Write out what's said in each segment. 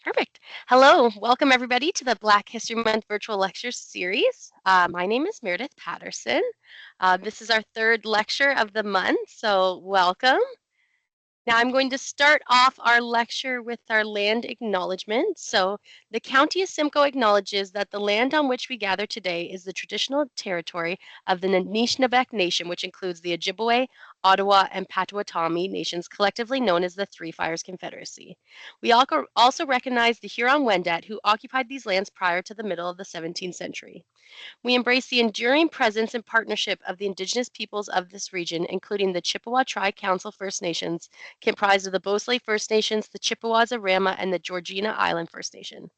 Perfect. Hello, welcome everybody to the Black History Month virtual lecture series. My name is Meredith Patterson. This is our third lecture of the month, so welcome. Now I'm going to start off our lecture with our land acknowledgement. So the County of Simcoe acknowledges that the land on which we gather today is the traditional territory of the Anishinaabe Nation, which includes the Ojibwe, Ottawa, and Potawatomi nations, collectively known as the Three Fires Confederacy. We also recognize the Huron-Wendat, who occupied these lands prior to the middle of the 17th century. We embrace the enduring presence and partnership of the Indigenous peoples of this region, including the Chippewa Tri-Council First Nations, comprised of the Bosley First Nations, the Chippewas of Rama, and the Georgina Island First Nation.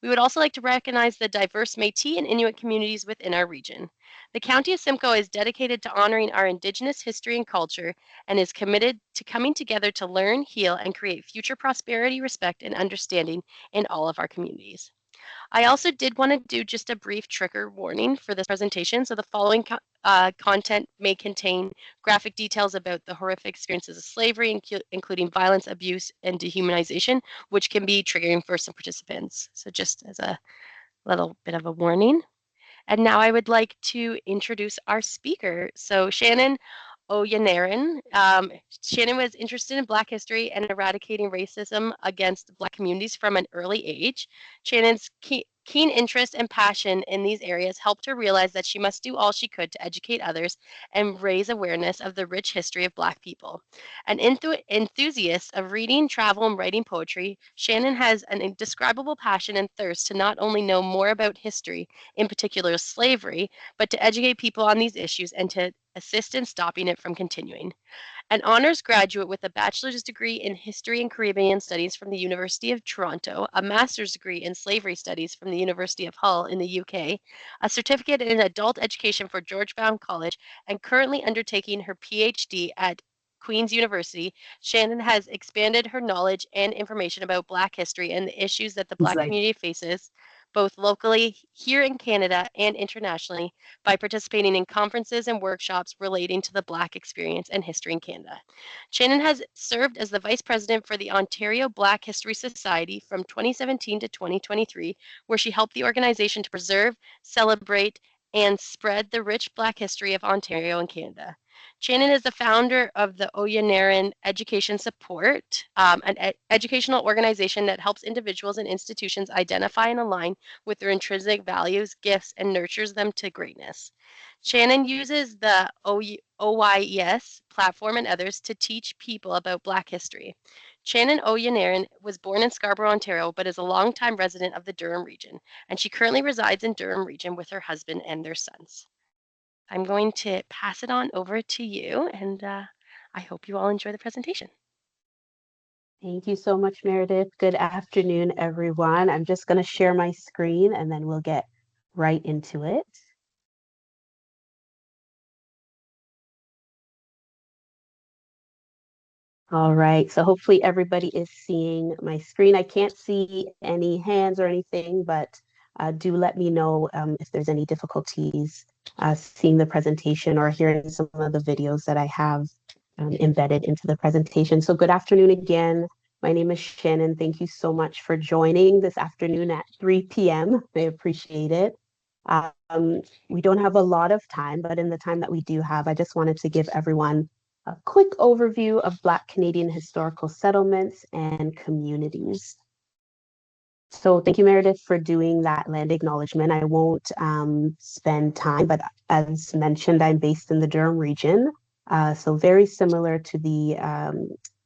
We would also like to recognize the diverse Métis and Inuit communities within our region. The County of Simcoe is dedicated to honoring our Indigenous history and culture and is committed to coming together to learn, heal, and create future prosperity, respect, and understanding in all of our communities. I also did want to do just a brief trigger warning for this presentation. So the following content may contain graphic details about the horrific experiences of slavery, including violence, abuse, and dehumanization, which can be triggering for some participants. So just as a little bit of a warning. And now I would like to introduce our speaker. So Channon Oyeniran. Channon was interested in Black history and eradicating racism against Black communities from an early age. Channon's keen interest and passion in these areas helped her realize that she must do all she could to educate others and raise awareness of the rich history of Black people. An enthusiast of reading, travel, and writing poetry, Channon has an indescribable passion and thirst to not only know more about history, in particular slavery, but to educate people on these issues and to assist in stopping it from continuing. An honors graduate with a bachelor's degree in history and Caribbean studies from the University of Toronto, a master's degree in slavery studies from the University of Hull in the UK, a certificate in adult education for Georgetown College, and currently undertaking her PhD at Queen's University, Channon has expanded her knowledge and information about Black history and the issues that the Black community faces, both locally here in Canada and internationally, by participating in conferences and workshops relating to the Black experience and history in Canada. Channon has served as the Vice President for the Ontario Black History Society from 2017 to 2023, where she helped the organization to preserve, celebrate, and spread the rich Black history of Ontario and Canada. Channon is the founder of the Oyeniran Education Support, an educational organization that helps individuals and institutions identify and align with their intrinsic values, gifts, and nurtures them to greatness. Channon uses the OYES platform and others to teach people about Black history. Channon Oyeniran was born in Scarborough, Ontario, but is a longtime resident of the Durham region, and she currently resides in Durham region with her husband and their sons. I'm going to pass it on over to you, and I hope you all enjoy the presentation. Thank you so much, Meredith. Good afternoon, everyone. I'm just going to share my screen and then we'll get right into it. All right, so hopefully everybody is seeing my screen. I can't see any hands or anything, but do let me know if there's any difficulties seeing the presentation or hearing some of the videos that I have embedded into the presentation. So good afternoon again. My name is Channon. Thank you so much for joining this afternoon at 3 p.m. I appreciate it. We don't have a lot of time, but in the time that we do have, I just wanted to give everyone a quick overview of Black Canadian historical settlements and communities. So thank you, Meredith, for doing that land acknowledgement. I won't spend time, but as mentioned, I'm based in the Durham region. So very similar to the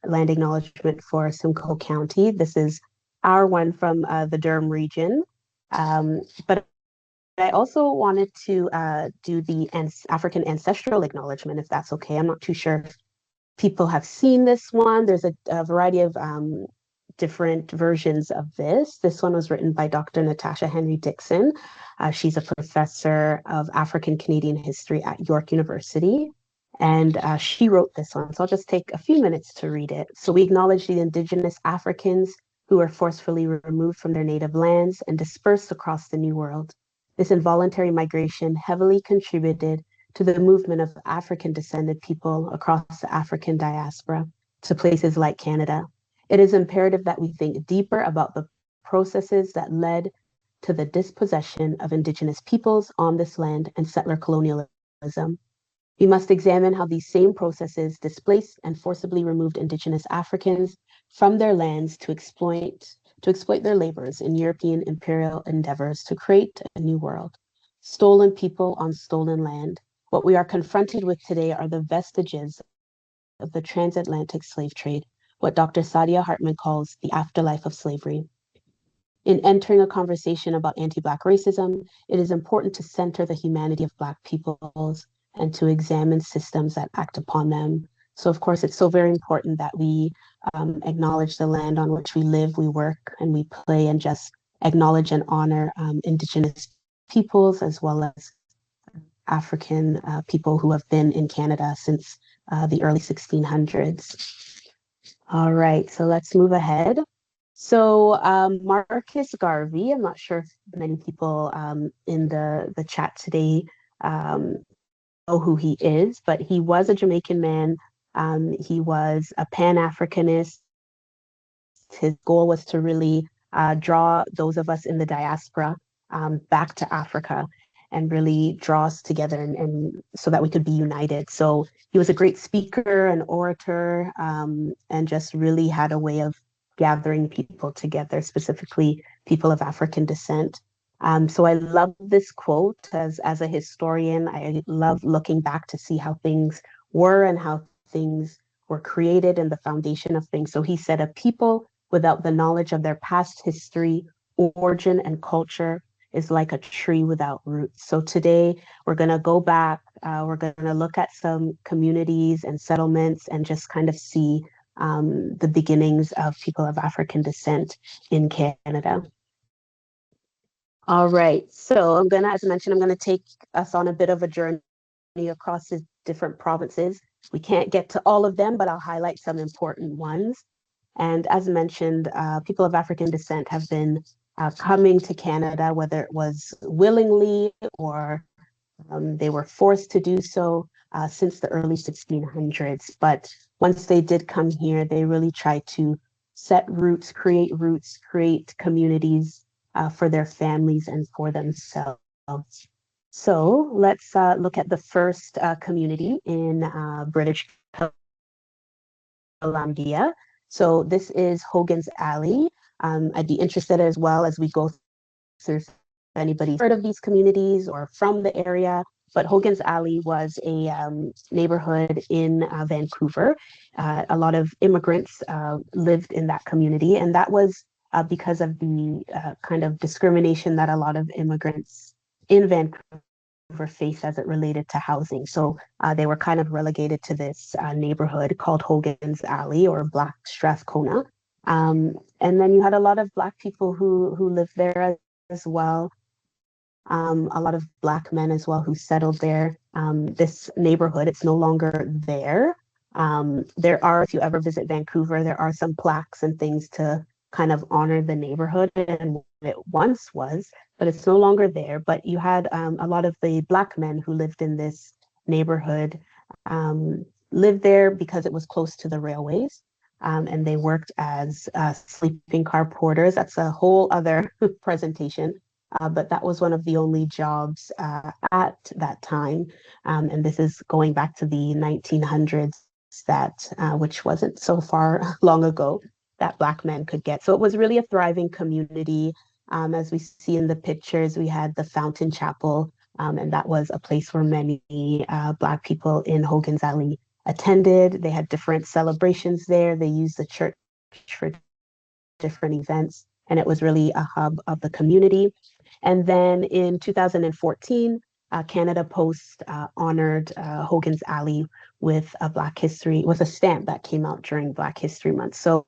land acknowledgement for Simcoe County. This is our one from the Durham region. But I also wanted to do the African ancestral acknowledgement, if that's okay. I'm not too sure if people have seen this one. There's a variety of different versions of this. This one was written by Dr. Natasha Henry Dixon. She's a professor of African Canadian history at York University. And she wrote this one. So I'll just take a few minutes to read it. So we acknowledge the Indigenous Africans who were forcefully removed from their native lands and dispersed across the New World. This involuntary migration heavily contributed to the movement of African descended people across the African diaspora to places like Canada. It is imperative that we think deeper about the processes that led to the dispossession of Indigenous peoples on this land and settler colonialism. We must examine how these same processes displaced and forcibly removed Indigenous Africans from their lands to exploit their labors in European imperial endeavors to create a new world. Stolen people on stolen land. What we are confronted with today are the vestiges of the transatlantic slave trade, what Dr. Sadia Hartman calls the afterlife of slavery. In entering a conversation about anti-Black racism, it is important to center the humanity of Black peoples and to examine systems that act upon them. So, of course, it's so very important that we acknowledge the land on which we live, we work, and we play, and just acknowledge and honor Indigenous peoples as well as African people who have been in Canada since the early 1600s. All right, so let's move ahead. So Marcus Garvey, I'm not sure if many people in the chat today um, know who he is, but he was a Jamaican man. He was a Pan-Africanist. His goal was to really draw those of us in the diaspora back to Africa and really draw us together and so that we could be united. So he was a great speaker and orator and just really had a way of gathering people together, specifically people of African descent. So I love this quote as a historian. I love looking back to see how things were and how things were created and the foundation of things. So he said, a people without the knowledge of their past history, origin, and culture is like a tree without roots. So today we're going to go back, we're going to look at some communities and settlements and just kind of see the beginnings of people of African descent in Canada. All right, so as I mentioned, I'm going to take us on a bit of a journey across the different provinces. We can't get to all of them, but I'll highlight some important ones. And as mentioned, people of African descent have been coming to Canada, whether it was willingly or they were forced to do so since the early 1600s. But once they did come here, they really tried to set roots, create communities for their families and for themselves. So let's look at the first community in British Columbia. So this is Hogan's Alley. I'd be interested as well as we go through if anybody's heard of these communities or from the area. But Hogan's Alley was a neighborhood in Vancouver. A lot of immigrants lived in that community, and that was because of the kind of discrimination that a lot of immigrants in Vancouver face as it related to housing. So they were kind of relegated to this neighborhood called Hogan's Alley or Black Strathcona. And then you had a lot of Black people who lived there as well. A lot of Black men as well who settled there. This neighborhood, it's no longer there. There are, if you ever visit Vancouver, there are some plaques and things to kind of honor the neighborhood and what it once was, but it's no longer there. But you had a lot of the Black men who lived in this neighborhood lived there because it was close to the railways. And they worked as sleeping car porters. That's a whole other presentation. But that was one of the only jobs at that time. And this is going back to the 1900s, which wasn't so far long ago, that Black men could get. So it was really a thriving community. As we see in the pictures, we had the Fountain Chapel, and that was a place where many Black people in Hogan's Alley attended. They had different celebrations there. They used the church for different events, and it was really a hub of the community. And then in 2014, Canada Post honored Hogan's Alley with a stamp that came out during Black History Month. So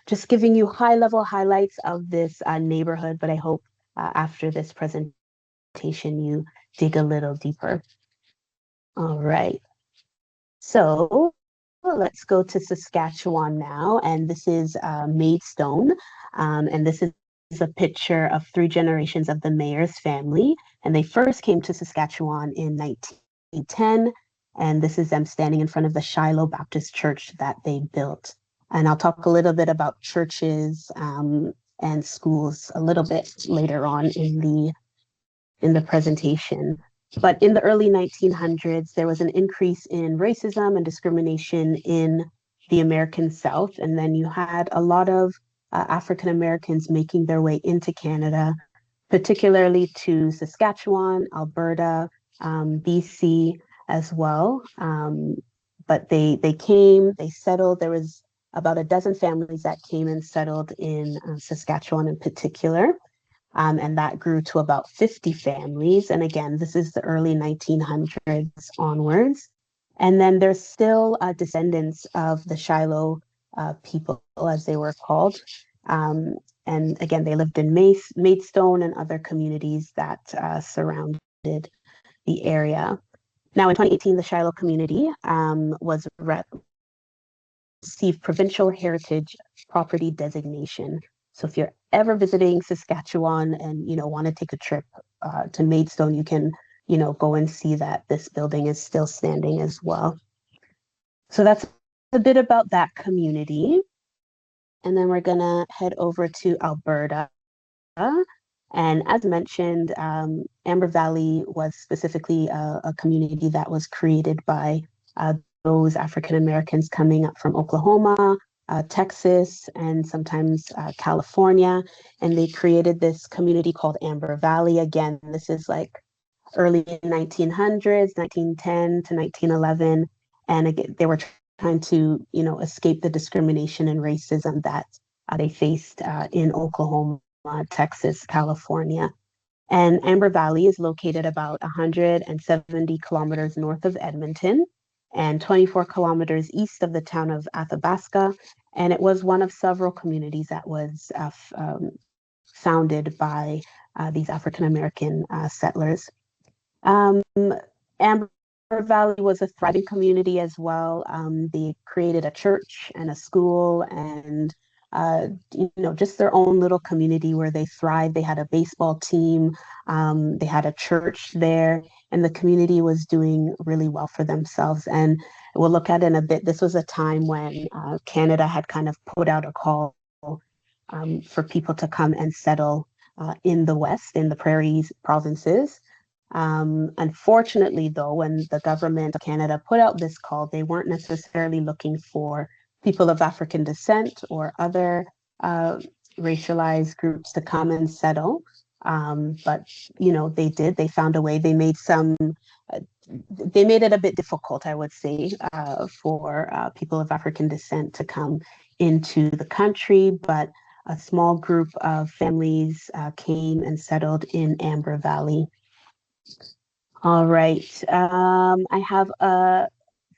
just giving you high-level highlights of this neighborhood, but I hope after this presentation you dig a little deeper. All right. So let's go to Saskatchewan now, and this is Maidstone, and this is a picture of 3 generations of the mayor's family, and they first came to Saskatchewan in 1910, and this is them standing in front of the Shiloh Baptist Church that they built. And I'll talk a little bit about churches and schools a little bit later on in the presentation. But in the early 1900s, there was an increase in racism and discrimination in the American South. And then you had a lot of African Americans making their way into Canada, particularly to Saskatchewan, Alberta, BC as well. But they came, they settled. There was about a dozen families that came and settled in Saskatchewan in particular. And that grew to about 50 families. And again, this is the early 1900s onwards. And then there's still descendants of the Shiloh people, as they were called. Um, and again, they lived in Maidstone and other communities that surrounded the area. Now, in 2018, the Shiloh community was received provincial heritage property designation. So if you're ever visiting Saskatchewan and want to take a trip to Maidstone, you can go and see that this building is still standing as well. So that's a bit about that community. And then we're gonna head over to Alberta. And as mentioned, Amber Valley was specifically a community that was created by those African Americans coming up from Oklahoma, Texas, and sometimes California. And they created this community called Amber Valley. Again, this is like early 1900s, 1910 to 1911. And again, they were trying to, escape the discrimination and racism that they faced in Oklahoma, Texas, California. And Amber Valley is located about 170 kilometers north of Edmonton and 24 kilometers east of the town of Athabasca. And it was one of several communities that was founded by these African American settlers. Um, Amber Valley was a thriving community as well. They created a church and a school and just their own little community where they thrived. They had a baseball team, they had a church there, and the community was doing really well for themselves. And we'll look at it in a bit. This was a time when Canada had kind of put out a call for people to come and settle in the West, in the prairies provinces. Unfortunately, though, when the government of Canada put out this call, they weren't necessarily looking for people of African descent or other uh, racialized groups to come and settle. But they did. They found a way. Uh, they made it a bit difficult, I would say, for people of African descent to come into the country. But a small group of families came and settled in Amber Valley. All right. I have a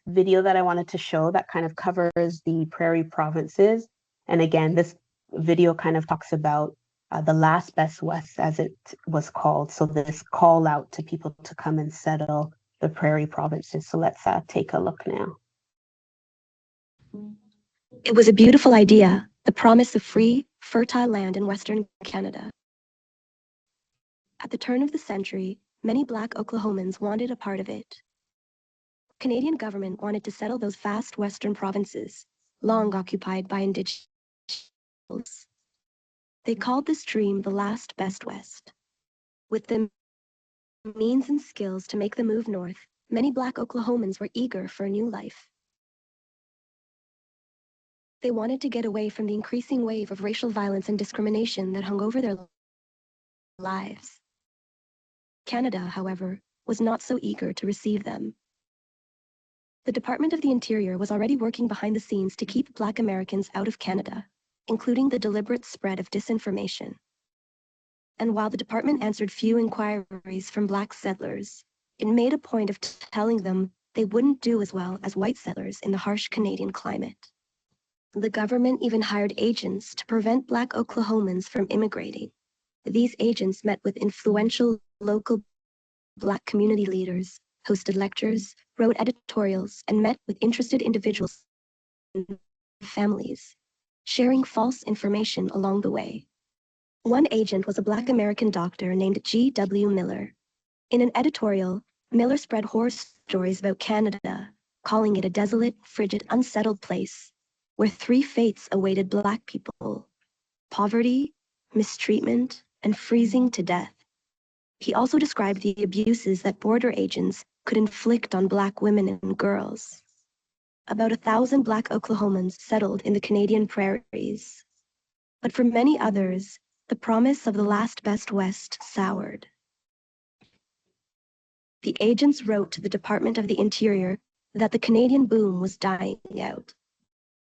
video that I wanted to show that kind of covers the prairie provinces. And again, this video kind of talks about the last best west, as it was called. So this call out to people to come and settle the prairie provinces. So let's take a look now. It was a beautiful idea, the promise of free, fertile land in Western Canada. At the turn of the century, many Black Oklahomans wanted a part of it. Canadian government wanted to settle those vast Western provinces, long occupied by Indigenous peoples. They called this dream the last best West. With the means and skills to make the move north, many Black Oklahomans were eager for a new life. They wanted to get away from the increasing wave of racial violence and discrimination that hung over their lives. Canada, however, was not so eager to receive them. The Department of the Interior was already working behind the scenes to keep Black Americans out of Canada, including the deliberate spread of disinformation. And while the department answered few inquiries from Black settlers, it made a point of telling them they wouldn't do as well as white settlers in the harsh Canadian climate. The government even hired agents to prevent Black Oklahomans from immigrating. These agents met with influential local Black community leaders, hosted lectures, wrote editorials, and met with interested individuals and families, sharing false information along the way. One agent was a Black American doctor named G.W. Miller. In an editorial, Miller spread horror stories about Canada, calling it a desolate, frigid, unsettled place, where three fates awaited Black people: poverty, mistreatment, and freezing to death. He also described the abuses that border agents could inflict on Black women and girls. About 1,000 Black Oklahomans settled in the Canadian prairies. But for many others, the promise of the last best West soured. The agents wrote to the Department of the Interior that the Canadian boom was dying out.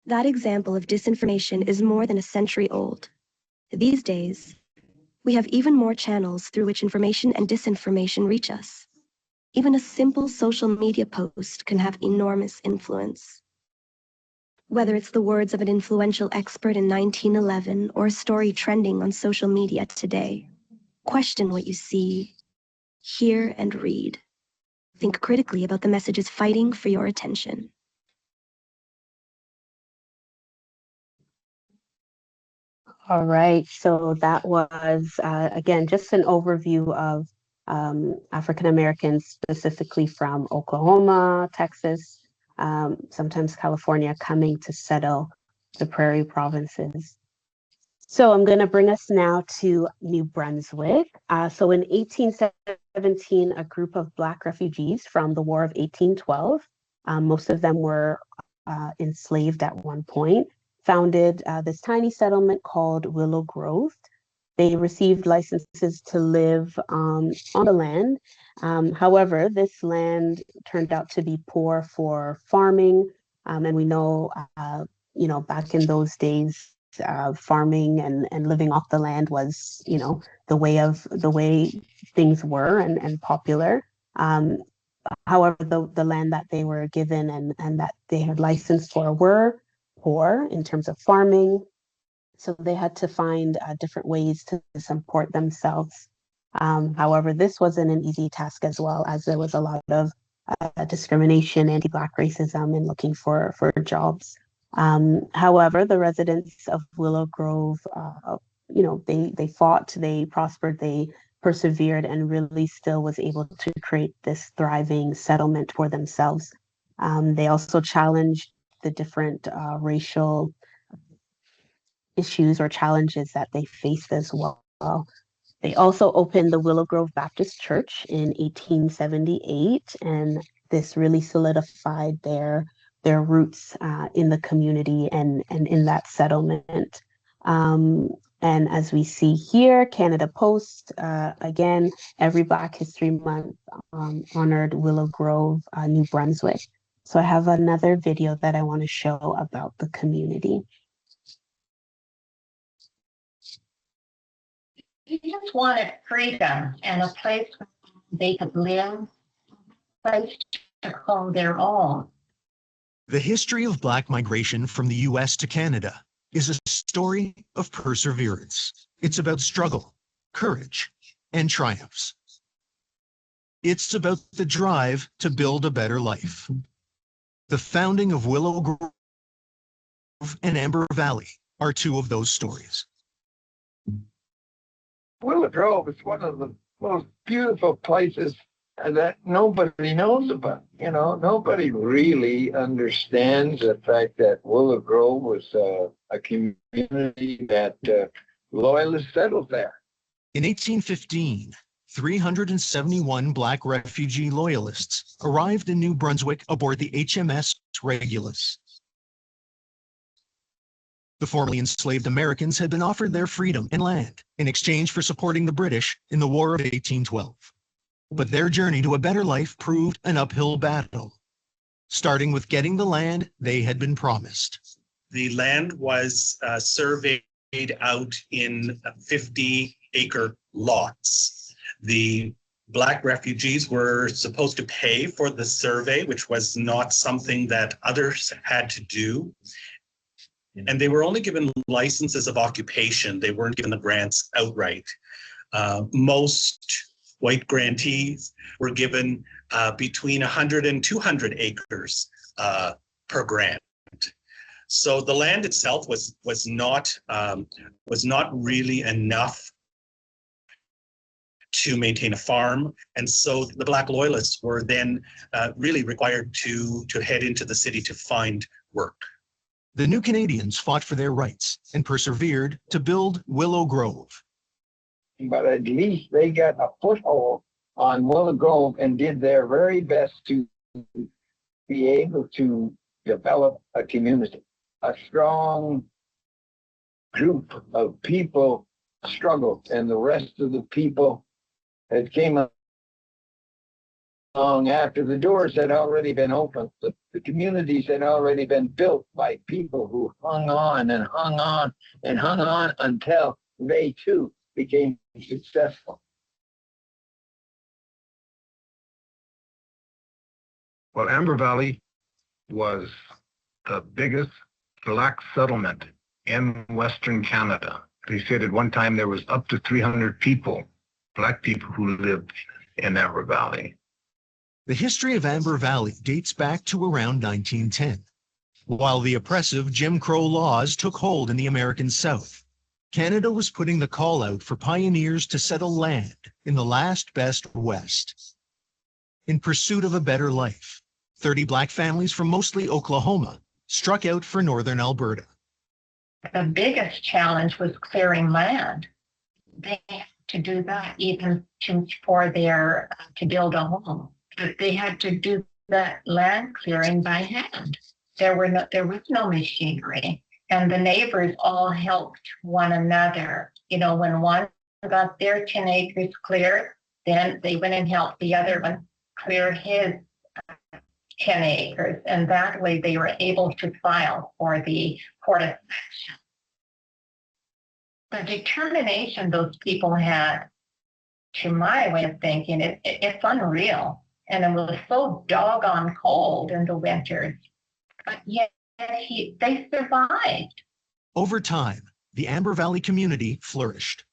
That example of disinformation is more than a century old. These days, we have even more channels through which information and disinformation reach us. Even a simple social media post can have enormous influence. Whether it's the words of an influential expert in 1911 or a story trending on social media today, question what you see, hear, and read. Think critically about the messages fighting for your attention. All right, so that was, again, just an overview of African Americans, specifically from Oklahoma, Texas, sometimes California, coming to settle the prairie provinces. So I'm going to bring us now to New Brunswick. So in 1817, a group of Black refugees from the War of 1812, most of them were enslaved at one point, founded this tiny settlement called Willow Grove. They received licenses to live on the land. However, this land turned out to be poor for farming. And we know, back in those days, farming and living off the land was, the way things were and popular. However, the land that they were given and that they had license for were poor in terms of farming. So they had to find different ways to support themselves. However, this wasn't an easy task as well, as there was a lot of discrimination, anti-Black racism, and looking for jobs. However, the residents of Willow Grove, they fought, they prospered, they persevered, and really still was able to create this thriving settlement for themselves. They also challenged the different racial issues or challenges that they faced as well. They also opened the Willow Grove Baptist Church in 1878, and this really solidified their roots in the community and in that settlement. And as we see here, Canada Post, again, every Black History Month honored Willow Grove, New Brunswick. So I have another video that I want to show about the community. He just wanted freedom and a place where they could live, a place to call their own. The history of Black migration from the U.S. to Canada is a story of perseverance. It's about struggle, courage, and triumphs. It's about the drive to build a better life. The founding of Willow Grove and Amber Valley are two of those stories. Willow Grove is one of the most beautiful places that nobody knows about. Nobody really understands the fact that Willow Grove was a community that loyalists settled there. In 1815, 371 Black refugee loyalists arrived in New Brunswick aboard the HMS Regulus. The formerly enslaved Americans had been offered their freedom and land in exchange for supporting the British in the War of 1812. But their journey to a better life proved an uphill battle, starting with getting the land they had been promised. The land was surveyed out in 50-acre lots. The Black refugees were supposed to pay for the survey, which was not something that others had to do. And they were only given licenses of occupation. They weren't given the grants outright. Most white grantees were given between 100 and 200 acres per grant. So the land itself was not really enough to maintain a farm, and so the Black loyalists were then really required to head into the city to find work. The New Canadians fought for their rights and persevered to build Willow Grove. But at least they got a foothold on Willow Grove and did their very best to be able to develop a community. A strong group of people struggled, and the rest of the people that came along after the doors had already been opened. The communities had already been built by people who hung on and hung on and hung on until they too became successful. Well, Amber Valley was the biggest black settlement in Western Canada. They said at one time there was up to 300 people, black people who lived in Amber Valley. The history of Amber Valley dates back to around 1910. While the oppressive Jim Crow laws took hold in the American South, Canada was putting the call out for pioneers to settle land in the last best West. In pursuit of a better life, 30 black families from mostly Oklahoma struck out for northern Alberta. The biggest challenge was clearing land. They had to do that even to build a home. But they had to do that land clearing by hand. There was no machinery, and the neighbors all helped one another. You know, when one got their 10 acres cleared, then they went and helped the other one clear his 10 acres, and that way they were able to file for the Court of Action. The determination those people had, to my way of thinking, it's unreal. And it was so doggone cold in the winters, but yet they survived. Over time, the Amber Valley community flourished.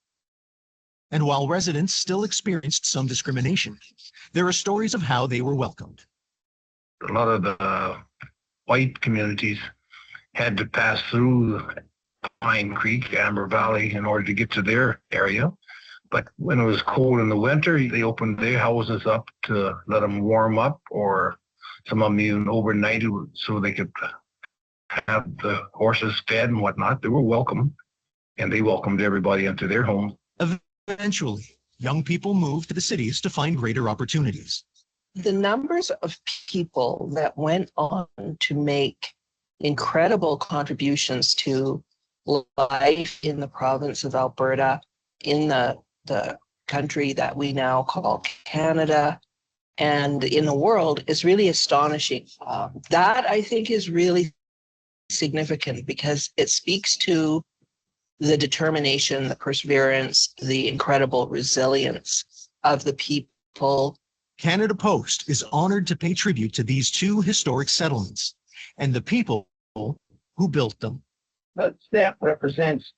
And while residents still experienced some discrimination, there are stories of how they were welcomed. A lot of the white communities had to pass through Pine Creek, Amber Valley, in order to get to their area. But when it was cold in the winter, they opened their houses up to let them warm up, or some of them even overnighted so they could have the horses fed and whatnot. They were welcome, and they welcomed everybody into their homes. Eventually, young people moved to the cities to find greater opportunities. The numbers of people that went on to make incredible contributions to life in the province of Alberta, in the country that we now call Canada, and in the world, is really astonishing. That, I think, is really significant because it speaks to the determination, the perseverance, the incredible resilience of the people. Canada Post is honored to pay tribute to these two historic settlements and the people who built them. That stamp represents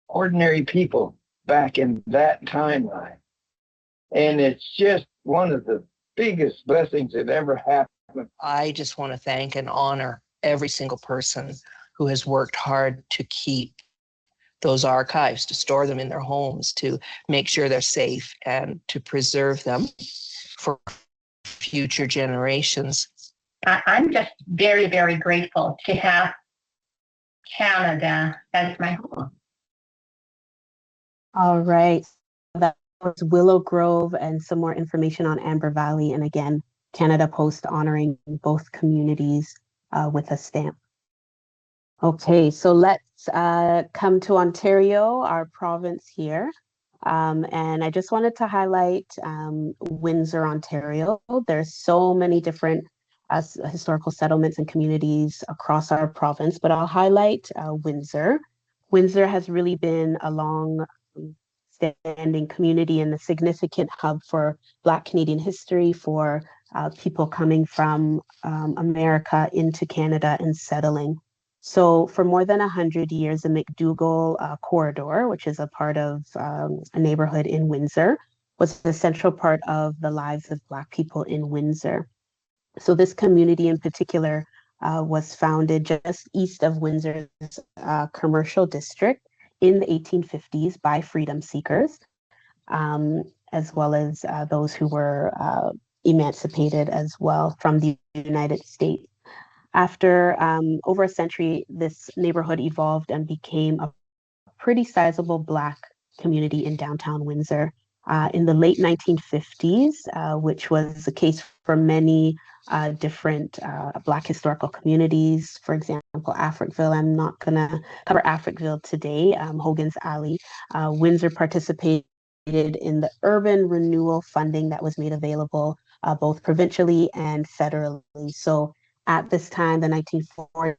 ordinary people back in that timeline. And it's just one of the biggest blessings that ever happened. I just want to thank and honor every single person who has worked hard to keep those archives, to store them in their homes, to make sure they're safe, and to preserve them for future generations. I'm just very, very grateful to have Canada as my home. All right. That was Willow Grove and some more information on Amber Valley. And again, Canada Post honoring both communities with a stamp. Okay, so let's come to Ontario, our province here. And I just wanted to highlight Windsor, Ontario. There's so many different historical settlements and communities across our province, but I'll highlight Windsor. Windsor has really been a long-standing community and a significant hub for Black Canadian history, for people coming from America into Canada and settling. So for more than 100 years, the McDougall corridor, which is a part of a neighborhood in Windsor, was a central part of the lives of Black people in Windsor. So this community in particular was founded just east of Windsor's commercial district in the 1850s by freedom seekers, as well as those who were emancipated as well from the United States. After over a century, this neighborhood evolved and became a pretty sizable Black community in downtown Windsor. In the late 1950s, which was the case for many different Black historical communities. For example, Africville. I'm not going to cover Africville today. Hogan's Alley. Windsor participated in the urban renewal funding that was made available both provincially and federally. So at this time, the 1940s,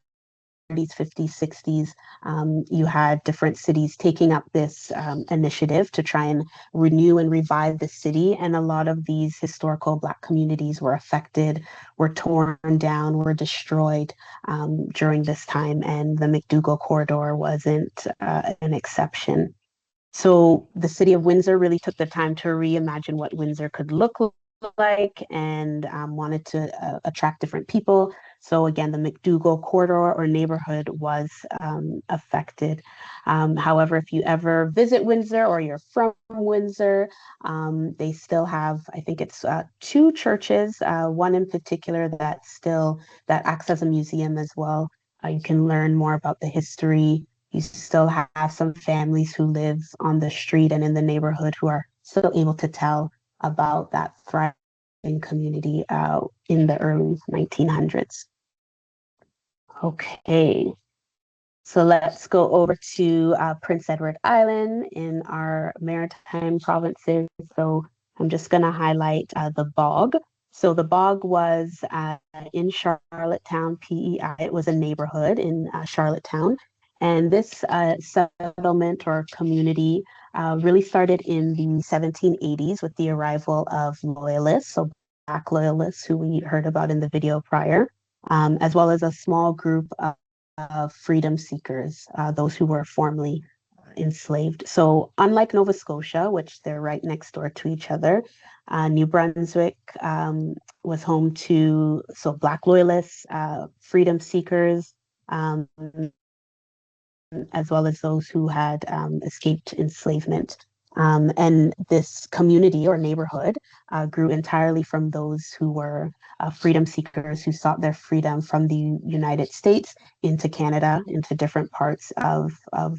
50s, 60s, you had different cities taking up this initiative to try and renew and revive the city. And a lot of these historical Black communities were affected, were torn down, were destroyed during this time. And the McDougall corridor wasn't an exception. So the city of Windsor really took the time to reimagine what Windsor could look like and wanted to attract different people. So again, the McDougall corridor or neighborhood was affected. However, if you ever visit Windsor or you're from Windsor, they still have, I think it's two churches, one in particular that acts as a museum as well. You can learn more about the history. You still have some families who live on the street and in the neighborhood who are still able to tell about that thriving community in the early 1900s. Okay, so let's go over to Prince Edward Island in our maritime provinces. So I'm just going to highlight the Bog. So the Bog was in Charlottetown, PEI. It was a neighborhood in Charlottetown. And this settlement or community really started in the 1780s with the arrival of loyalists, so Black loyalists who we heard about in the video prior, as well as a small group of freedom seekers, those who were formerly enslaved. So unlike Nova Scotia, which they're right next door to each other, New Brunswick was home to Black loyalists, freedom seekers, as well as those who had escaped enslavement. And this community or neighborhood grew entirely from those who were freedom seekers who sought their freedom from the United States into Canada, into different parts of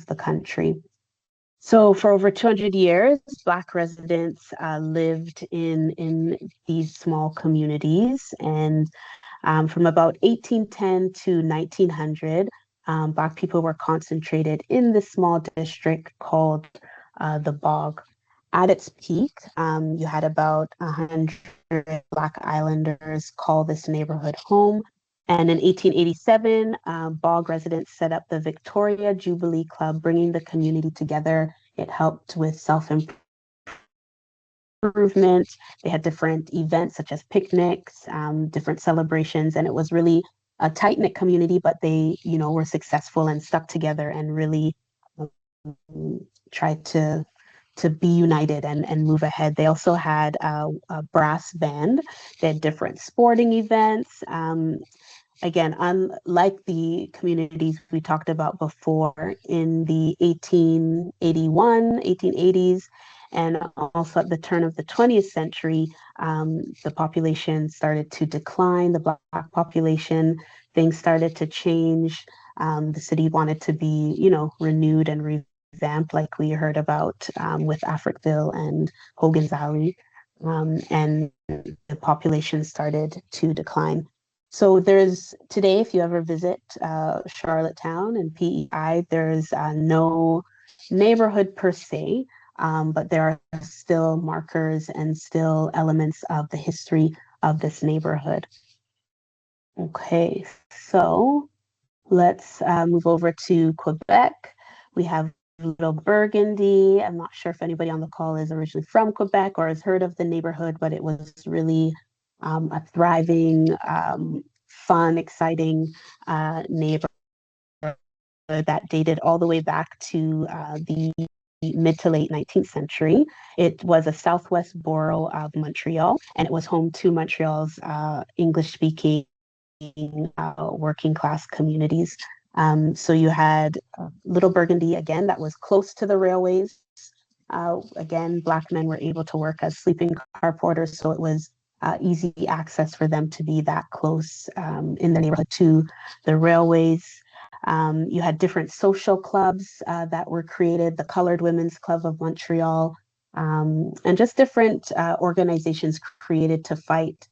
the country. So for over 200 years, Black residents lived in these small communities. And from about 1810 to 1900, Black people were concentrated in this small district called the Bog. At its peak, you had about 100 Black Islanders call this neighborhood home. And in 1887, Bog residents set up the Victoria Jubilee Club, bringing the community together. It helped with self-improvement. They had different events such as picnics, different celebrations, and it was really a tight-knit community, but they, were successful and stuck together and really tried to be united and move ahead. They also had a brass band. They had different sporting events. Again, unlike the communities we talked about before in the 1881, 1880s, and also at the turn of the 20th century, the population started to decline, the Black population, things started to change. The city wanted to be, renewed and revamped like we heard about with Africville and Hogan's Alley. And the population started to decline. So there's today, if you ever visit Charlottetown and PEI, there's no neighborhood per se, but there are still markers and still elements of the history of this neighborhood. Okay, so let's move over to Quebec. We have Little Burgundy. I'm not sure if anybody on the call is originally from Quebec or has heard of the neighborhood, but it was really a thriving, fun, exciting neighborhood that dated all the way back to the mid to late 19th century. It was a southwest borough of Montreal, and it was home to Montreal's English-speaking working class communities. So you had Little Burgundy, again, that was close to the railways. Again, Black men were able to work as sleeping car porters, so it was easy access for them to be that close in the neighborhood to the railways. You had different social clubs that were created, the Colored Women's Club of Montreal, and just different organizations created to fight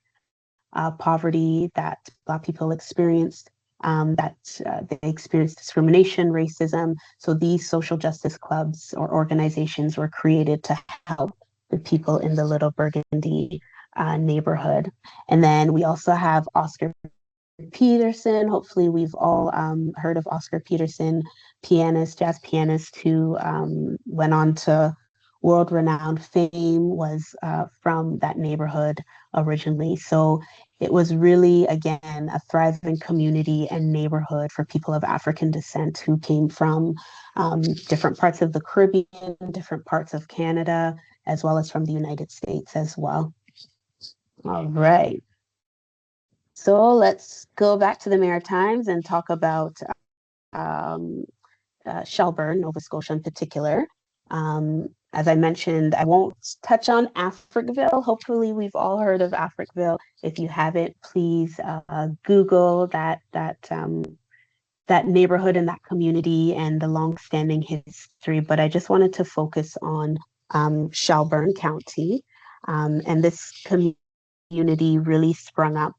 poverty that Black people experienced, that they experienced discrimination, racism. So these social justice clubs or organizations were created to help the people in the Little Burgundy neighborhood. And then we also have Oscar Peterson. Hopefully, we've all heard of Oscar Peterson, pianist, jazz pianist, who went on to world-renowned fame, was from that neighborhood originally. So it was really, again, a thriving community and neighborhood for people of African descent who came from different parts of the Caribbean, different parts of Canada, as well as from the United States as well. All right. So let's go back to the Maritimes and talk about um, Shelburne, Nova Scotia in particular. As I mentioned, I won't touch on Africville. Hopefully, we've all heard of Africville. If you haven't, please Google that neighborhood and that community and the longstanding history. But I just wanted to focus on Shelburne County, and this community really sprung up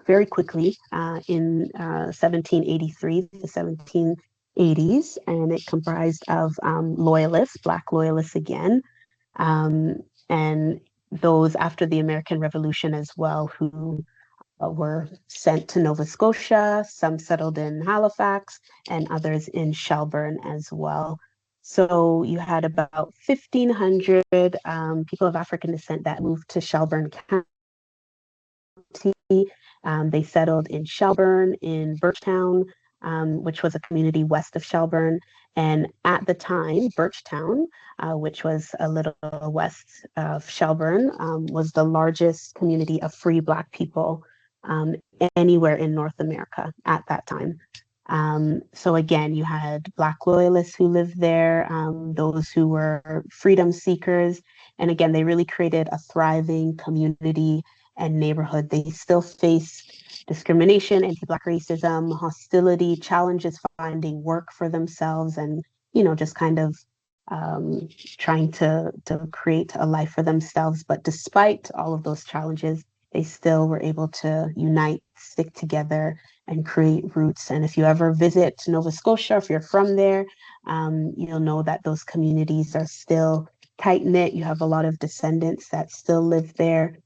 very quickly in 1783 to 1780s, and it comprised of loyalists, Black loyalists again, and those after the American Revolution as well, who were sent to Nova Scotia. Some settled in Halifax, and others in Shelburne as well. So you had about 1,500 people of African descent that moved to Shelburne County. They settled in Shelburne, in Birchtown, which was a community west of Shelburne. And at the time, Birchtown, which was a little west of Shelburne, was the largest community of free Black people anywhere in North America at that time. So again, you had Black loyalists who lived there, those who were freedom seekers. And again, they really created a thriving community and neighborhood. They still faced discrimination, anti-Black racism, hostility, challenges finding work for themselves, and just kind of trying to create a life for themselves. But despite all of those challenges, they still were able to unite, stick together, and create roots. And if you ever visit Nova Scotia, if you're from there, you'll know that those communities are still tight knit. You have a lot of descendants that still live there.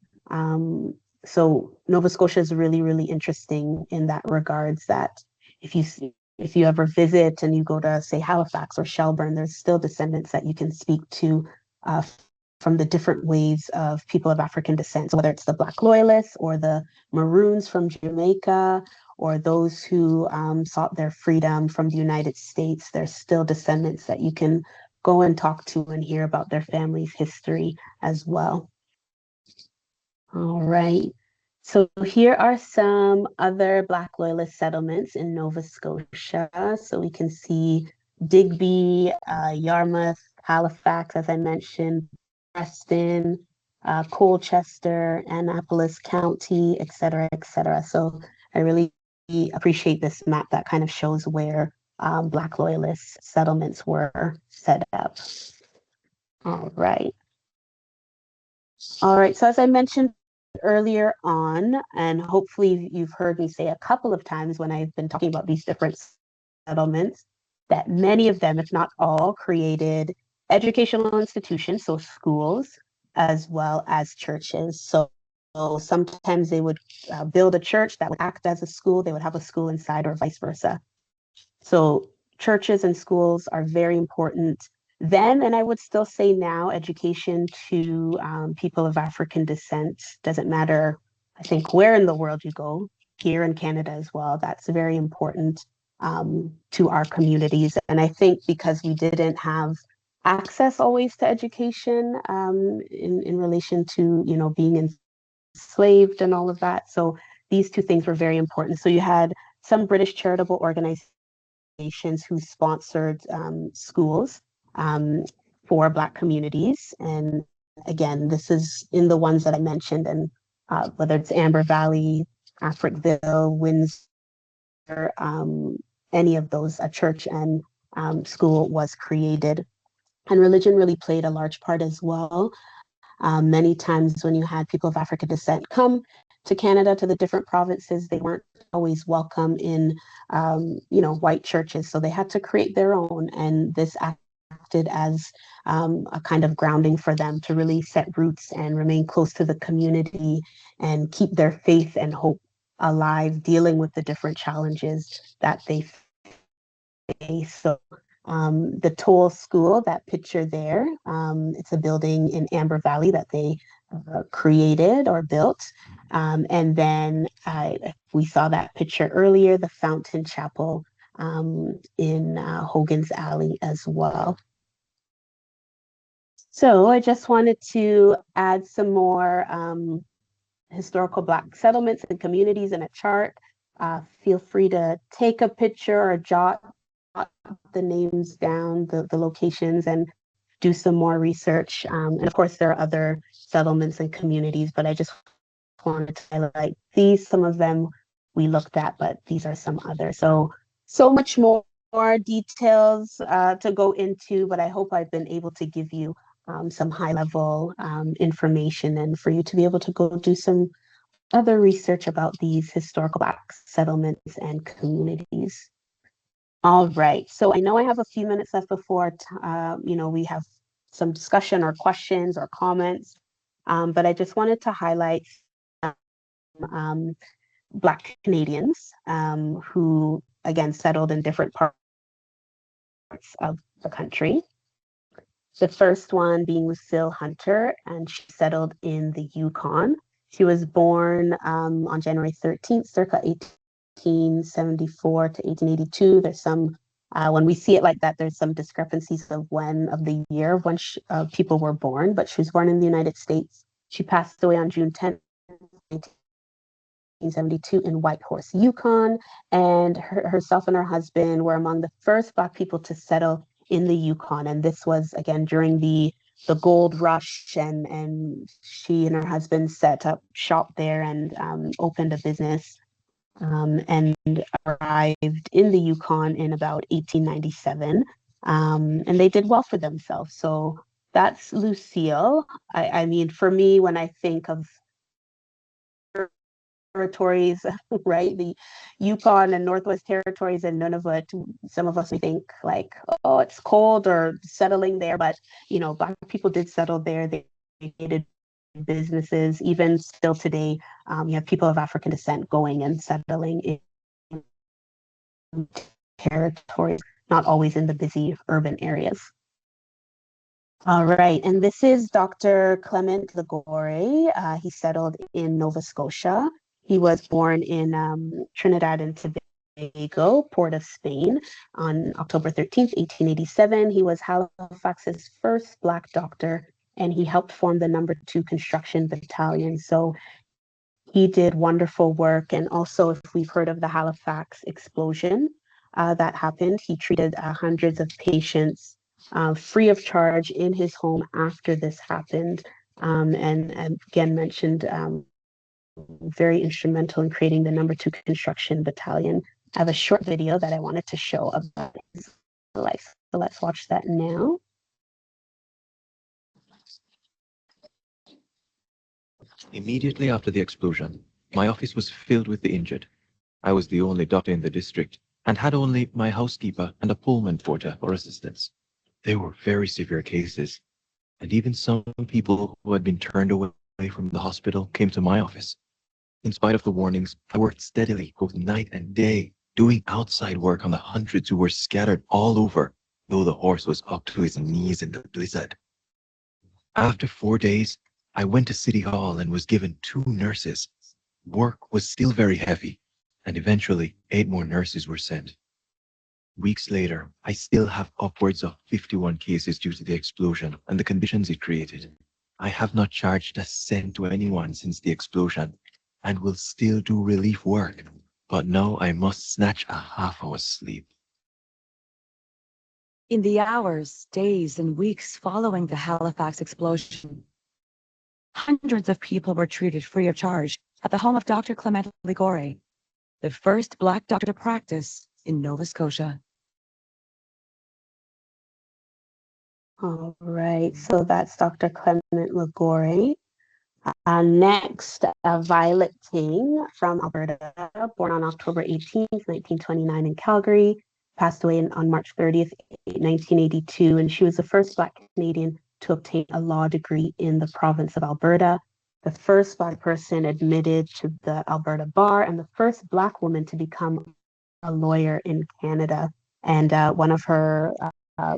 So Nova Scotia is really, really interesting in that regards, that if you ever visit and you go to, say, Halifax or Shelburne, there's still descendants that you can speak to from the different ways of people of African descent. So whether it's the Black loyalists or the Maroons from Jamaica, or those who sought their freedom from the United States, there's still descendants that you can go and talk to and hear about their family's history as well. All right. So here are some other Black loyalist settlements in Nova Scotia. So we can see Digby, Yarmouth, Halifax, as I mentioned, Preston, Colchester, Annapolis County, et cetera, et cetera. So I really appreciate this map that kind of shows where Black loyalist settlements were set up. All right. All right, so as I mentioned earlier on, and hopefully you've heard me say a couple of times when I've been talking about these different settlements, that many of them, if not all, created educational institutions, so schools, as well as churches. So sometimes they would build a church that would act as a school, they would have a school inside, or vice versa. So churches and schools are very important then, and I would still say now, education to people of African descent, doesn't matter, I think, where in the world you go, here in Canada as well, that's very important to our communities. And I think because we didn't have access always to education in relation to, being enslaved and all of that. So these two things were very important. So you had some British charitable organizations who sponsored schools for Black communities. And again, this is in the ones that I mentioned, and whether it's Amber Valley, Africville, Windsor, any of those, a church and school was created. And religion really played a large part as well. Many times when you had people of African descent come to Canada, to the different provinces, they weren't always welcome in, white churches. So they had to create their own. And this acted as a kind of grounding for them to really set roots and remain close to the community and keep their faith and hope alive, dealing with the different challenges that they face. So the Toll School, that picture there, it's a building in Amber Valley that they created or built. And then we saw that picture earlier, the Fountain Chapel in Hogan's Alley as well. So I just wanted to add some more historical Black settlements and communities in a chart. Feel free to take a picture or jot the names down, the locations, and do some more research. And of course, there are other settlements and communities, but I just wanted to highlight these. Some of them we looked at, but these are some others. So much more details to go into, but I hope I've been able to give you some high level information and for you to be able to go do some other research about these historical Black settlements and communities. All right, so I know I have a few minutes left before, we have some discussion or questions or comments, but I just wanted to highlight um, Black Canadians who, again, settled in different parts of the country. The first one being Lucille Hunter, and she settled in the Yukon. She was born on January 13th, circa 1874 to 1882. There's some, when we see it like that, there's some discrepancies of the year of when people were born, but she was born in the United States. She passed away on June 10th, 1972 in Whitehorse, Yukon, and herself and her husband were among the first Black people to settle in the Yukon. And this was, again, during the gold rush, and she and her husband set up shop there and opened a business and arrived in the Yukon in about 1897. And they did well for themselves. So that's Lucille. I mean, for me, when I think of territories, right? The Yukon and Northwest Territories and Nunavut, some of us may think like, oh, it's cold or settling there, but Black people did settle there. They created businesses. Even still today, you have people of African descent going and settling in territories, not always in the busy urban areas. All right, and this is Dr. Clement Ligore. He settled in Nova Scotia. He was born in Trinidad and Tobago, Port of Spain, on October 13th, 1887. He was Halifax's first Black doctor, and he helped form the number 2 construction battalion. So he did wonderful work. And also, if we've heard of the Halifax explosion that happened, he treated hundreds of patients free of charge in his home after this happened. And again, mentioned very instrumental in creating the number 2 construction battalion. I have a short video that I wanted to show about his life. So let's watch that now. Immediately after the explosion, my office was filled with the injured. I was the only doctor in the district and had only my housekeeper and a Pullman porter for assistance. They were very severe cases, and even some people who had been turned away from the hospital came to my office. In spite of the warnings, I worked steadily both night and day, doing outside work on the hundreds who were scattered all over, though the horse was up to his knees in the blizzard. After 4 days, I went to City Hall and was given 2 nurses. Work was still very heavy, and eventually 8 more nurses were sent. Weeks later, I still have upwards of 51 cases due to the explosion and the conditions it created. I have not charged a cent to anyone since the explosion and will still do relief work, but now I must snatch a half-hour's sleep. In the hours, days, and weeks following the Halifax explosion, Hundreds of people were treated free of charge at the home of Dr. Clement Ligore, the first Black doctor to practice in Nova Scotia. All right, so that's Dr. Clement Ligore. Next, Violet King from Alberta, born on October 18th, 1929 in Calgary, passed away on March 30th, 1982, and she was the first Black Canadian to obtain a law degree in the province of Alberta, the first Black person admitted to the Alberta bar, and the first Black woman to become a lawyer in Canada. And one of her,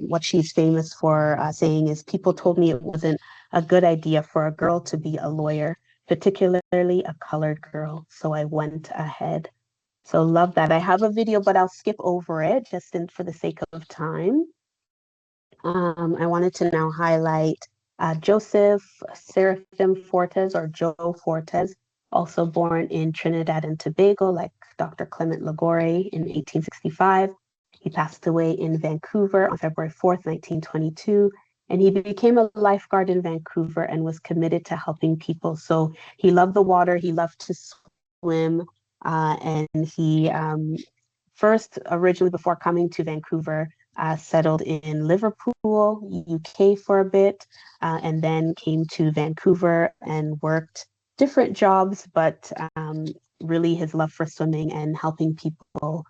what she's famous for saying is, people told me it wasn't a good idea for a girl to be a lawyer, particularly a colored girl. So I went ahead. So love that. I have a video, but I'll skip over it just for the sake of time. I wanted to now highlight Joseph Seraphim Fortes, or Joe Fortes, also born in Trinidad and Tobago, like Dr. Clement Ligore in 1865. He passed away in Vancouver on February 4th, 1922, and he became a lifeguard in Vancouver and was committed to helping people. So he loved the water, he loved to swim, and he first, originally before coming to Vancouver, settled in Liverpool, UK for a bit, and then came to Vancouver and worked different jobs, but really his love for swimming and helping people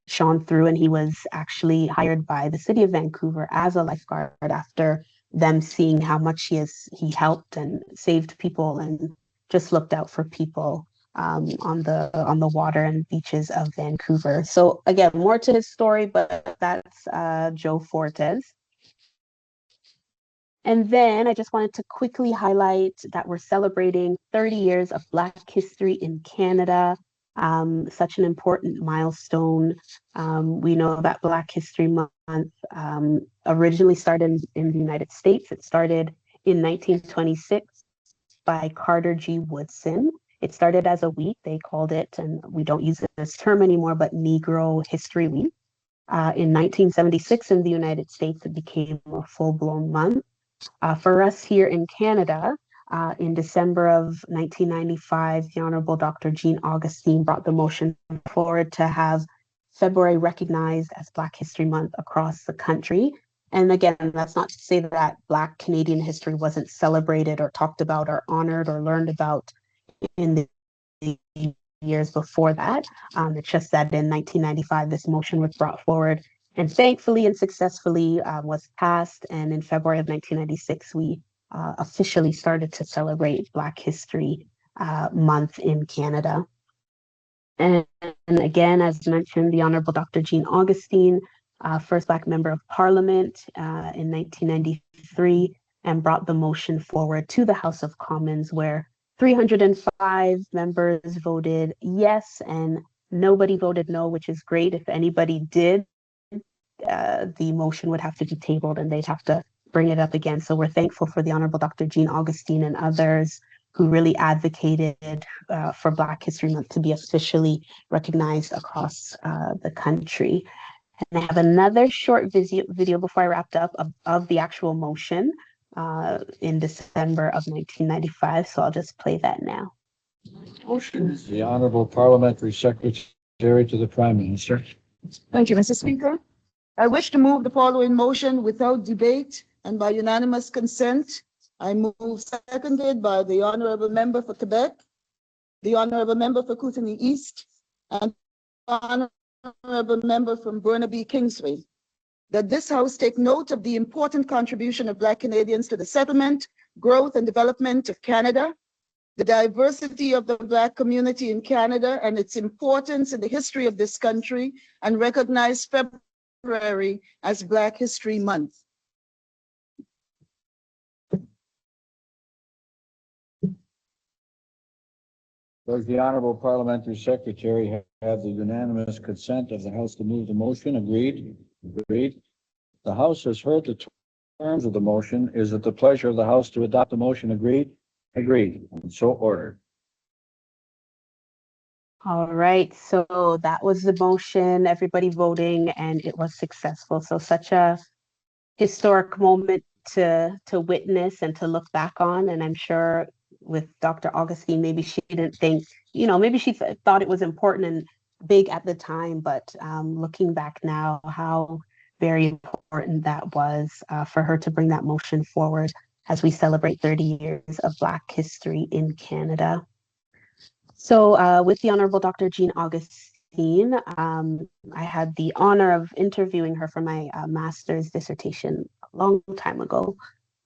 shone through, and he was actually hired by the city of Vancouver as a lifeguard after them seeing how much he helped and saved people and just looked out for people on the water and beaches of Vancouver. So again, more to his story, but that's Joe Fortes. And then I just wanted to quickly highlight that we're celebrating 30 years of Black history in Canada, such an important milestone. We know that Black History Month originally started in the United States. It started in 1926 by Carter G. Woodson. It started as a week. They called it, and we don't use this term anymore, but Negro History Week. In 1976 in the United States, it became a full-blown month. For us here in Canada, in December of 1995, the Honorable Dr. Jean Augustine brought the motion forward to have February recognized as Black History Month across the country. And again, that's not to say that Black Canadian history wasn't celebrated or talked about or honored or learned about in the years before that. It's just that in 1995, this motion was brought forward and thankfully and successfully was passed. And in February of 1996, we officially started to celebrate Black History Month in Canada. And again, as mentioned, the Honorable Dr. Jean Augustine, first Black member of Parliament in 1993, and brought the motion forward to the House of Commons, where 305 members voted yes and nobody voted no, which is great. If anybody did, the motion would have to be tabled and they'd have to bring it up again. So we're thankful for the Honorable Dr. Jean Augustine and others who really advocated for Black History Month to be officially recognized across the country. And I have another short video before I wrapped up of the actual motion in December of 1995. So I'll just play that now. Motion. The Honorable Parliamentary Secretary to the Prime Minister. Thank you, Mr. Speaker. I wish to move the following motion without debate and by unanimous consent. I move seconded by the Honorable Member for Quebec, the Honorable Member for Kootenay East, and the Honorable Member from Burnaby Kingsway, that this House take note of the important contribution of Black Canadians to the settlement, growth, and development of Canada, the diversity of the Black community in Canada and its importance in the history of this country, and recognize February as Black History Month. Does the Honorable Parliamentary Secretary have the unanimous consent of the House to move the motion? Agreed? Agreed. The House has heard the terms of the motion. Is it the pleasure of the House to adopt the motion? Agreed? Agreed. And so ordered. All right, so that was the motion, everybody voting, and it was successful. So such a historic moment to witness and to look back on. And I'm sure with Dr. Augustine, maybe she didn't think, maybe she thought it was important and big at the time, but looking back now, how very important that was for her to bring that motion forward as we celebrate 30 years of Black history in Canada. So with the Honorable Dr. Jean Augustine, I had the honor of interviewing her for my master's dissertation a long time ago.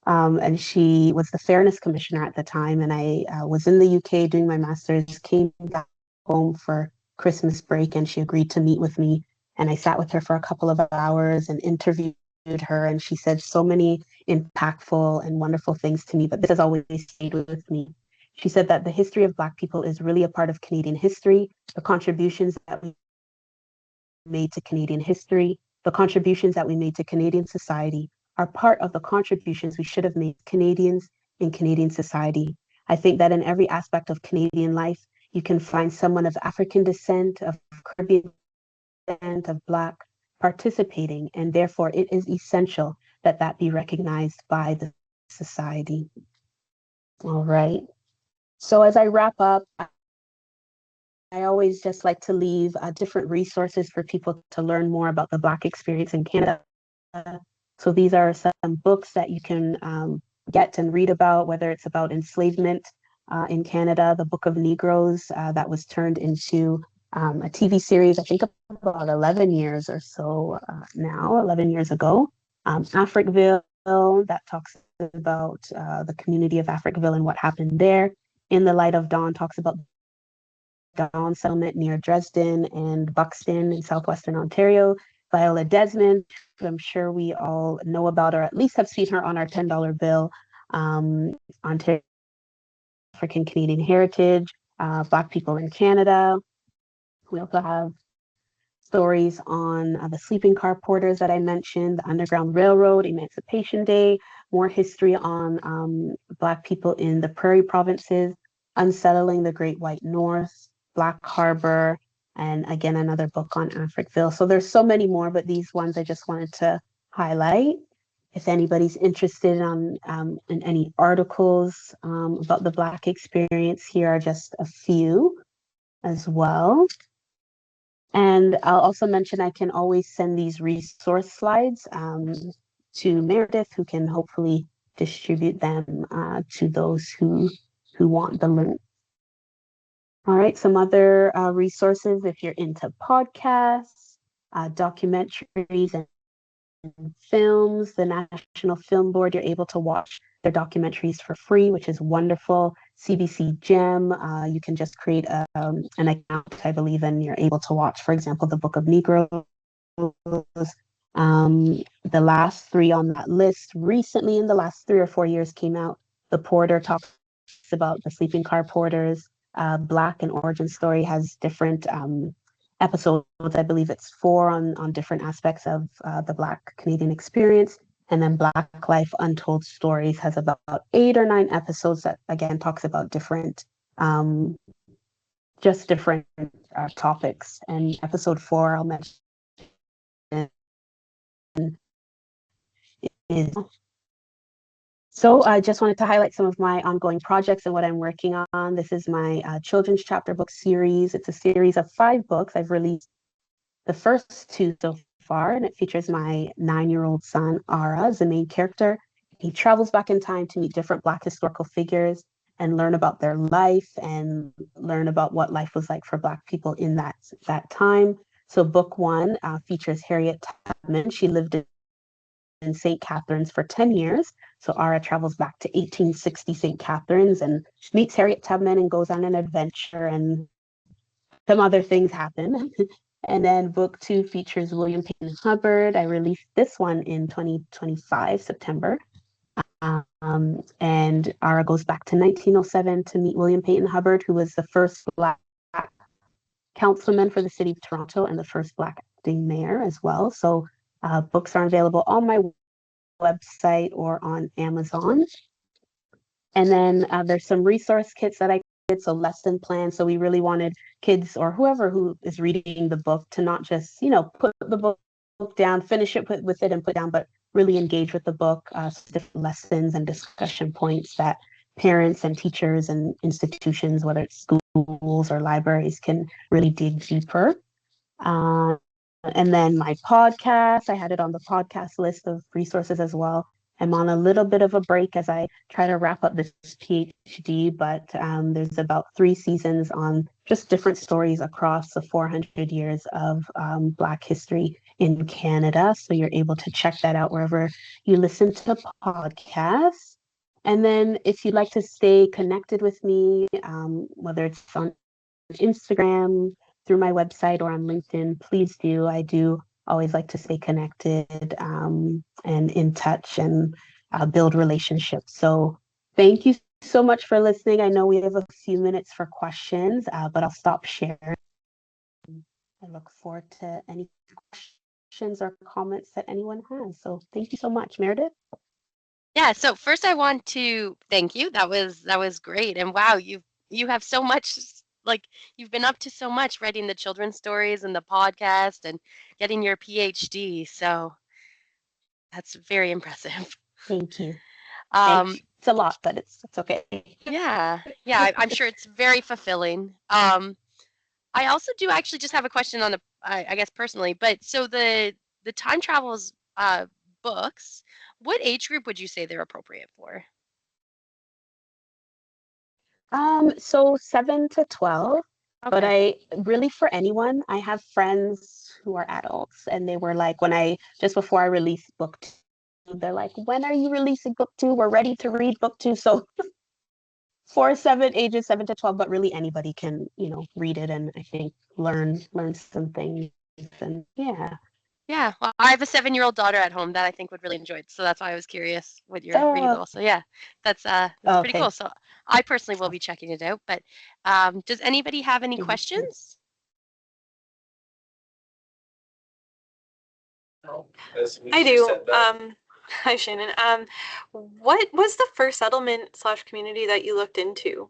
And she was the Fairness Commissioner at the time. And I was in the UK doing my master's, came back home for Christmas break, and she agreed to meet with me. And I sat with her for a couple of hours and interviewed her. And she said so many impactful and wonderful things to me, but this has always stayed with me. She said that the history of Black people is really a part of Canadian history. The contributions that we made to Canadian history, the contributions that we made to Canadian society are part of the contributions we should have made Canadians in Canadian society. I think that in every aspect of Canadian life, you can find someone of African descent, of Caribbean descent, of Black participating, and therefore it is essential that that be recognized by the society. All right. So as I wrap up, I always just like to leave different resources for people to learn more about the Black experience in Canada. So these are some books that you can get and read about, whether it's about enslavement in Canada, the Book of Negroes that was turned into a TV series, I think about 11 years or so now, 11 years ago. Africville, that talks about the community of Africville and what happened there. In the Light of Dawn talks about Dawn settlement near Dresden and Buxton in southwestern Ontario. Viola Desmond, who I'm sure we all know about, or at least have seen her on our $10 bill. Ontario African Canadian Heritage, Black people in Canada. We also have stories on the sleeping car porters that I mentioned, the Underground Railroad, Emancipation Day, more history on Black people in the prairie provinces, unsettling the Great White North, Black Harbor, and again, another book on Africville. So there's so many more, but these ones I just wanted to highlight. If anybody's interested in any articles about the Black experience, here are just a few as well. And I'll also mention I can always send these resource slides to Meredith, who can hopefully distribute them to those who want the link. All right, some other resources if you're into podcasts, documentaries, and films. The National Film Board, you're able to watch their documentaries for free, which is wonderful. CBC Gem, you can just create an account, I believe, and you're able to watch, for example, the Book of Negroes. The last three on that list recently in the last 3 or 4 years came out. The Porter talks about the sleeping car porters. Black and Origin Story has different episodes. I believe it's 4 on different aspects of the Black Canadian experience. And then Black Life Untold Stories has about 8 or 9 episodes that again talks about different, just different topics. And episode 4, I'll mention, is. So I just wanted to highlight some of my ongoing projects and what I'm working on. This is my children's chapter book series. It's a series of 5 books. I've released the first 2 so far, and it features my 9-year-old son, Ara, as the main character. He travels back in time to meet different Black historical figures and learn about their life and learn about what life was like for Black people in that time. So book 1 features Harriet Tubman. She lived in St. Catharines for 10 years. So Ara travels back to 1860 St. Catharines and meets Harriet Tubman and goes on an adventure, and some other things happen. And then book 2 features William Peyton Hubbard. I released this one in 2025, September. And Ara goes back to 1907 to meet William Peyton Hubbard, who was the first Black councilman for the city of Toronto and the first Black acting mayor as well. So books are available on my website or on Amazon. And then there's some resource kits that I did, so lesson plans. So we really wanted kids or whoever who is reading the book to not just, put the book down, finish it with it and put down, but really engage with the book, different lessons and discussion points that parents and teachers and institutions, whether it's schools or libraries, can really dig deeper. And then my podcast, I had it on the podcast list of resources as well. I'm on a little bit of a break as I try to wrap up this PhD, but there's about 3 seasons on just different stories across the 400 years of Black history in Canada. So you're able to check that out wherever you listen to podcasts. And then if you'd like to stay connected with me, whether it's on Instagram, through my website, or on LinkedIn, please do. I do always like to stay connected and in touch and build relationships. So thank you so much for listening. I know we have a few minutes for questions, but I'll stop sharing. I look forward to any questions or comments that anyone has. So thank you so much, Meredith. Yeah, so first I want to thank you. That was great. And wow, you have so much, like, you've been up to so much, writing the children's stories and the podcast and getting your PhD. So that's very impressive. Thank you. Um, it's a lot, but it's okay. yeah, I'm sure it's very fulfilling. I also do actually just have a question on I guess personally, but so the time travels books, what age group would you say they're appropriate for? So 7 to 12, but Okay. I really, for anyone, I have friends who are adults and they were like, just before I released book 2, they're like, when are you releasing book 2? We're ready to read book 2. So for ages 7 to 12, but really anybody can, read it and I think learn some things. And yeah. Yeah, well, I have a 7-year-old daughter at home that I think would really enjoy it. So that's why I was curious what your reading level. So yeah, that's pretty Okay. cool. So I personally will be checking it out. But does anybody have any questions? I do. Hi, Shannon. What was the first settlement/community that you looked into?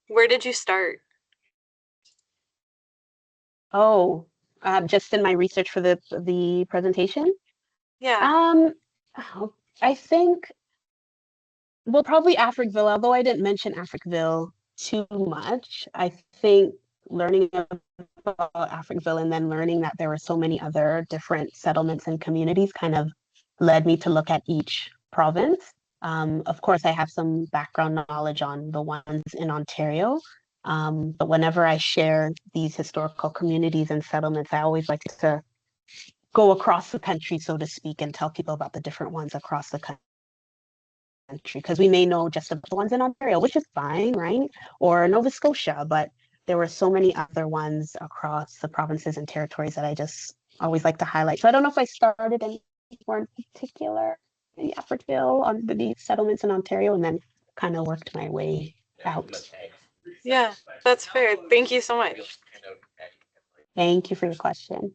Where did you start? Oh, just in my research for the presentation? Yeah. I think, well, probably Africville, although I didn't mention Africville too much. I think learning about Africville and then learning that there were so many other different settlements and communities kind of led me to look at each province. Of course, I have some background knowledge on the ones in Ontario, but whenever I share these historical communities and settlements, I always like to go across the country, so to speak, and tell people about the different ones across the country, because we may know just about the ones in Ontario, which is fine, right? Or Nova Scotia, but there were so many other ones across the provinces and territories that I just always like to highlight. So I don't know if I started anywhere in particular, maybe Africville, on the settlements in Ontario, and then kind of worked my way out. Yeah, that's fair. Thank you so much. Thank you for your question.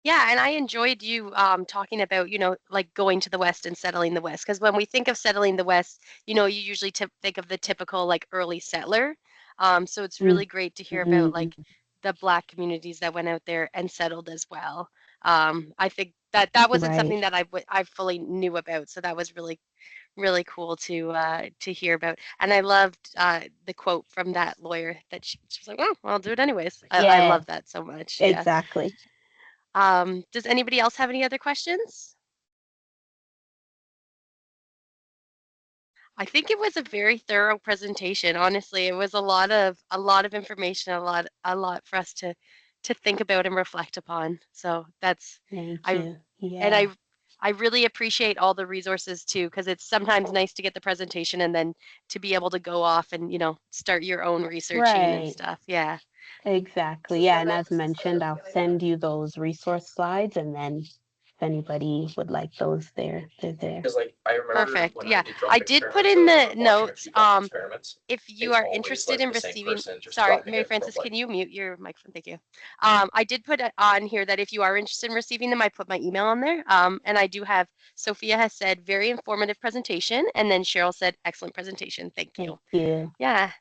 Yeah, and I enjoyed you talking about, like going to the West and settling the West. Because when we think of settling the West, you usually think of the typical like early settler. So it's really great to hear about like the Black communities that went out there and settled as well. I think that wasn't something that I fully knew about. So that was really, really cool to hear about. And I loved the quote from that lawyer that she was like, "Oh, well, I'll do it anyways." I love that so much. Yeah. Exactly. Does anybody else have any other questions? I think it was a very thorough presentation. Honestly, it was a lot of information, a lot for us to think about and reflect upon. So that's Thank I you. and Yeah. I really appreciate all the resources too, because it's sometimes nice to get the presentation and then to be able to go off and start your own researching and stuff. Yeah. Exactly. Yeah. And as mentioned, I'll send you those resource slides, and then if anybody would like those, they're there. Perfect. Yeah. I did put in the notes. If you are interested in receiving, sorry, Mary Frances, can you mute your microphone? Thank you. I did put it on here that if you are interested in receiving them, I put my email on there. And I do have, Sophia has said, very informative presentation. And then Cheryl said, excellent presentation. Thank you. Thank you. Yeah.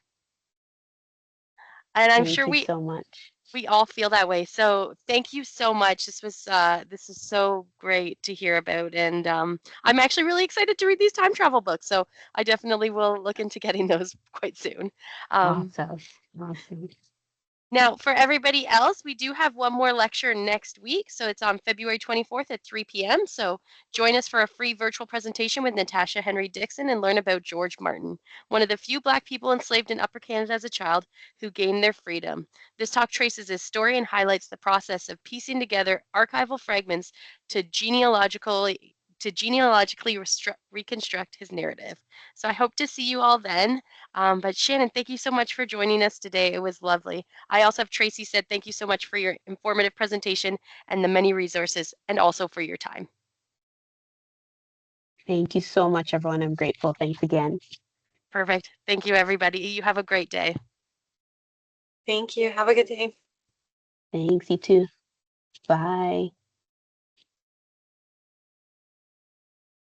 And I'm Thank sure you so much. We all feel that way. So thank you so much. This is so great to hear about, and I'm actually really excited to read these time travel books. So I definitely will look into getting those quite soon. Awesome. Awesome. Now, for everybody else, we do have one more lecture next week. So it's on February 24th at 3 p.m. So join us for a free virtual presentation with Natasha Henry Dixon and learn about George Martin, one of the few Black people enslaved in Upper Canada as a child who gained their freedom. This talk traces his story and highlights the process of piecing together archival fragments to genealogically reconstruct his narrative. So I hope to see you all then. But Shannon, thank you so much for joining us today. It was lovely. I also have Tracy said thank you so much for your informative presentation and the many resources, and also for your time. Thank you so much, everyone. I'm grateful. Thanks again. Perfect. Thank you, everybody. You have a great day. Thank you. Have a good day. Thanks, you too. Bye.